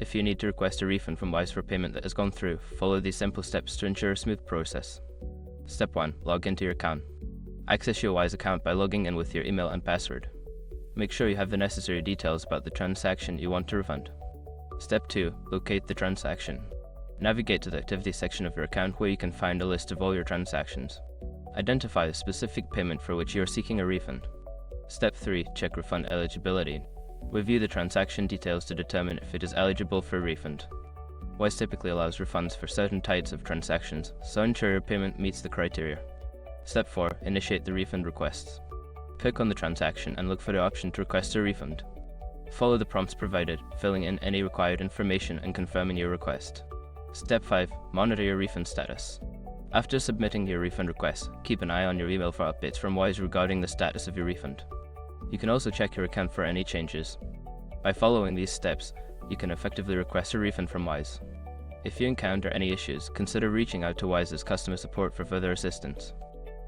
If you need to request a refund from Wise for payment that has gone through, follow these simple steps to ensure a smooth process. Step 1. Log into your account. Access your Wise account by logging in with your email and password. Make sure you have the necessary details about the transaction you want to refund. Step 2. Locate the transaction. Navigate to the activity section of your account where you can find a list of all your transactions. Identify the specific payment for which you are seeking a refund. Step 3. Check refund eligibility. Review the transaction details to determine if it is eligible for a refund. Wise typically allows refunds for certain types of transactions, so ensure your payment meets the criteria. Step 4. Initiate the refund requests. Click on the transaction and look for the option to request a refund. Follow the prompts provided, filling in any required information and confirming your request. Step 5. Monitor your refund status. After submitting your refund request, keep an eye on your email for updates from Wise regarding the status of your refund. You can also check your account for any changes. By following these steps, you can effectively request a refund from Wise. If you encounter any issues, consider reaching out to Wise's customer support for further assistance.